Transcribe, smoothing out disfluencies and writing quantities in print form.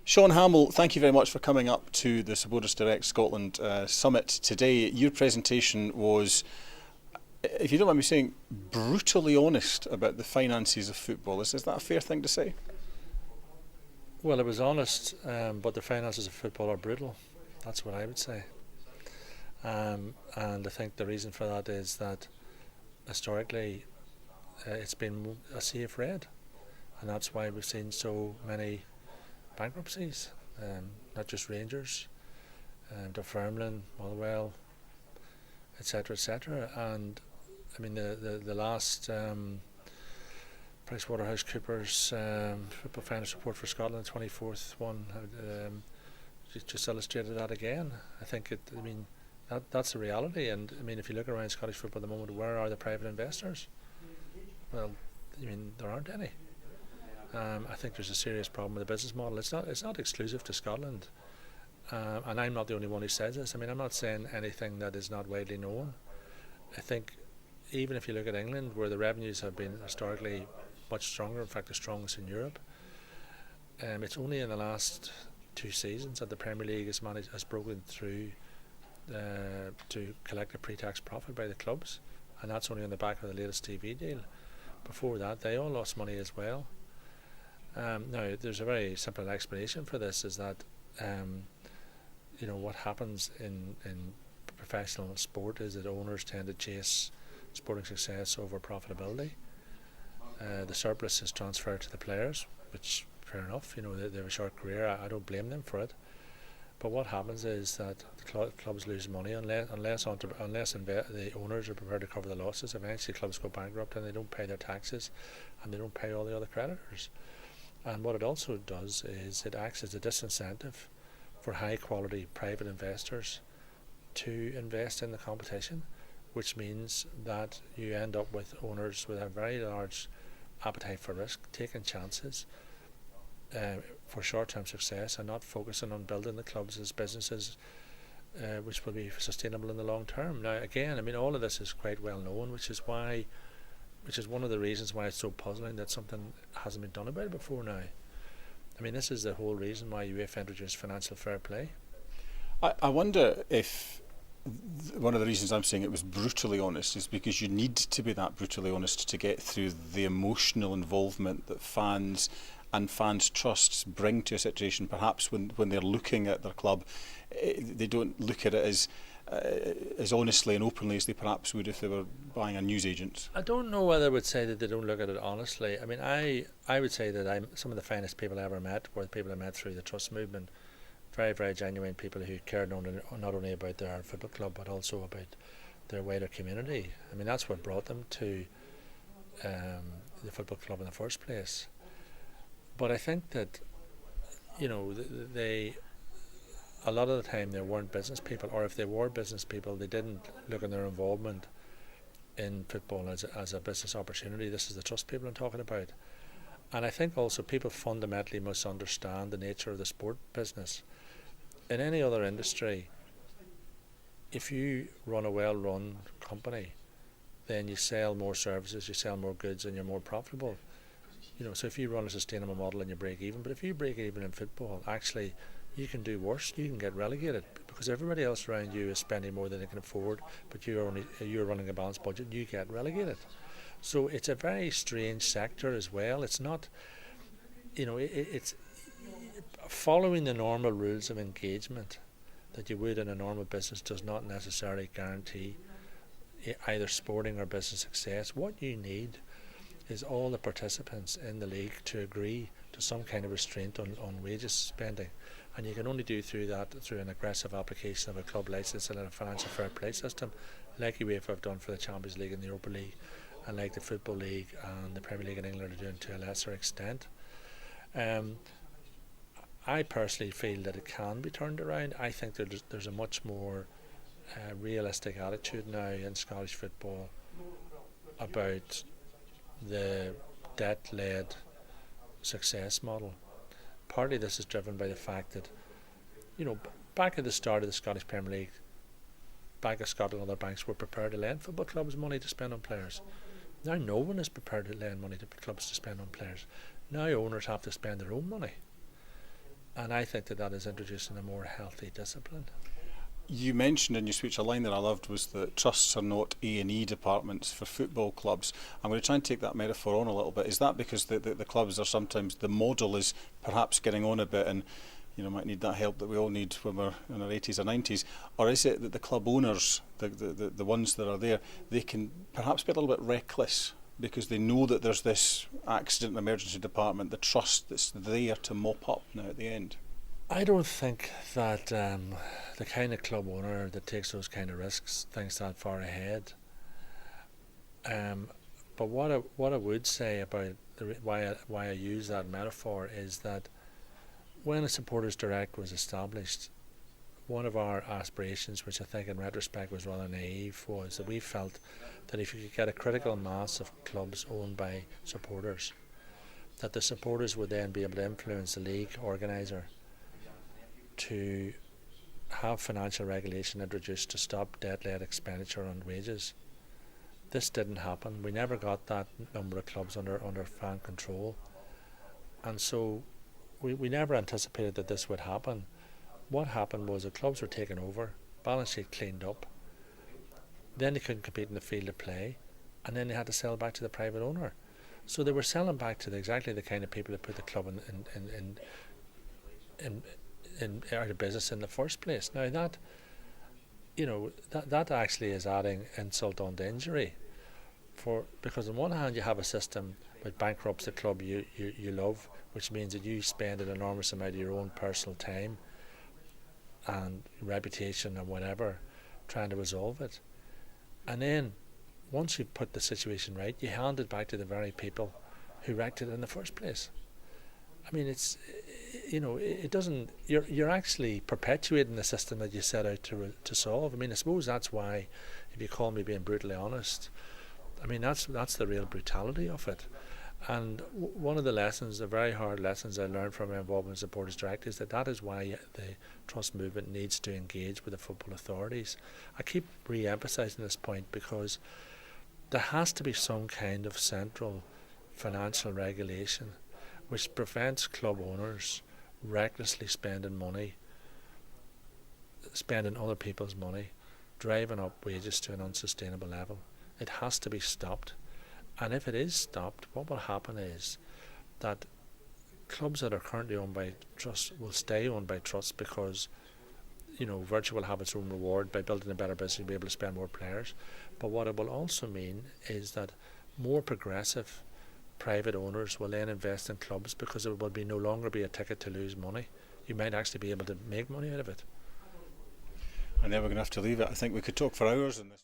Sean Hamill, thank you very much for coming up to the Supporters Direct Scotland Summit today. Your presentation was, if you don't mind me saying, brutally honest about the finances of football. Is that a fair thing to say? Well, it was honest, but the finances of football are brutal. That's what I would say. And I think the reason for that is that historically it's been a sea of red, and that's why we've seen so many bankruptcies, not just Rangers, Dunfermline, Motherwell, etc. And I mean the last PricewaterhouseCoopers Football Finance Report for Scotland, the 24th one, just illustrated that again. I think that's the reality. And I mean, if you look around Scottish football at the moment, where are the private investors? Well, I mean, there aren't any. I think there's a serious problem with the business model. It's not exclusive to Scotland, and I'm not the only one who says this. I mean, I'm not saying anything that is not widely known. I think even if you look at England, where the revenues have been historically much stronger, in fact the strongest in Europe, it's only in the last 2 seasons that the Premier League has broken through to collect a pre-tax profit by the clubs, and that's only on the back of the latest TV deal. Before that, they all lost money as well. Now, there's a very simple explanation for this, is that what happens in professional sport is that owners tend to chase sporting success over profitability. The surplus is transferred to the players, which, fair enough, they have a short career. I don't blame them for it. But what happens is that the clubs lose money unless the owners are prepared to cover the losses. Eventually clubs go bankrupt and they don't pay their taxes and they don't pay all the other creditors. And what it also does is it acts as a disincentive for high quality private investors to invest in the competition, which means that you end up with owners with a very large appetite for risk, taking chances for short-term success and not focusing on building the clubs as businesses which will be sustainable in the long term. Now, again, I mean, all of this is quite well known, which is one of the reasons why it's so puzzling that something hasn't been done about it before now. I mean, this is the whole reason why UEFA introduced financial fair play. I wonder if one of the reasons I'm saying it was brutally honest is because you need to be that brutally honest to get through the emotional involvement that fans and fans' trusts bring to a situation. Perhaps when they're looking at their club, they don't look at it as honestly and openly as they perhaps would if they were buying a newsagent. I don't know whether I would say that they don't look at it honestly. I mean, I would say that some of the finest people I ever met were the people I met through the trust movement. Very, very genuine people who cared not only about their football club but also about their wider community. I mean, that's what brought them to the football club in the first place. But I think that a lot of the time they weren't business people, or if they were business people, they didn't look at their involvement in football as a business opportunity. This is the trust people I'm talking about. And I think also people fundamentally must understand the nature of the sport business. In any other industry, if you run a well-run company, then you sell more services, you sell more goods, and you're more profitable. So if you run a sustainable model and you break even, but if you break even in football, actually you can do worse. You can get relegated because everybody else around you is spending more than they can afford, but you're running a balanced budget. You get relegated. So it's a very strange sector as well. It's not, it's following the normal rules of engagement that you would in a normal business does not necessarily guarantee either sporting or business success. What you need is all the participants in the league to agree to some kind of restraint on wages spending, and you can only do through an aggressive application of a club licence and a financial fair play system like UEFA have done for the Champions League and the Europa League, and like the Football League and the Premier League in England are doing to a lesser extent. I personally feel that it can be turned around. I think there's a much more realistic attitude now in Scottish football about the debt-led success model. Partly this is driven by the fact that, back at the start of the Scottish Premier League, Bank of Scotland and other banks were prepared to lend football clubs money to spend on players. Now no one is prepared to lend money to clubs to spend on players. Now owners have to spend their own money. And I think that is introducing a more healthy discipline. You mentioned in your speech a line that I loved was that trusts are not A&E departments for football clubs. I'm going to try and take that metaphor on a little bit. Is that because the clubs are sometimes, the model is perhaps getting on a bit and might need that help that we all need when we're in our 80s or 90s? Or is it that the club owners, the ones that are there, they can perhaps be a little bit reckless because they know that there's this accident and emergency department, the trust that's there to mop up now at the end? I don't think that the kind of club owner that takes those kind of risks thinks that far ahead. But what I would say about why I use that metaphor is that when a Supporters Direct was established, one of our aspirations, which I think in retrospect was rather naive, was that we felt that if you could get a critical mass of clubs owned by supporters, that the supporters would then be able to influence the league organiser to have financial regulation introduced to stop debt-led expenditure on wages. This didn't happen. We never got that number of clubs under fan control, and so we never anticipated that this would happen. What happened was the clubs were taken over, balance sheet cleaned up, then they couldn't compete in the field of play, and then they had to sell back to the private owner. So they were selling back to exactly the kind of people that put the club in out of business in the first place. Now that that actually is adding insult on the injury, because on one hand you have a system which bankrupts the club you love, which means that you spend an enormous amount of your own personal time and reputation and whatever trying to resolve it, and then once you put the situation right, you hand it back to the very people who wrecked it in the first place. I mean, it doesn't. You're actually perpetuating the system that you set out to solve. I mean, I suppose that's why, if you call me being brutally honest, I mean that's the real brutality of it. And one of the lessons, the very hard lessons I learned from my involvement in Supporters Direct, is that is why the trust movement needs to engage with the football authorities. I keep re-emphasising this point because there has to be some kind of central financial regulation which prevents club owners recklessly spending other people's money, driving up wages to an unsustainable level. It has to be stopped. And if it is stopped, what will happen is that clubs that are currently owned by trusts will stay owned by trusts because virtue will have its own reward by building a better business and be able to spend more players. But what it will also mean is that more progressive private owners will then invest in clubs because it will no longer be a ticket to lose money. You might actually be able to make money out of it. And then we're going to have to leave it. I think we could talk for hours on this.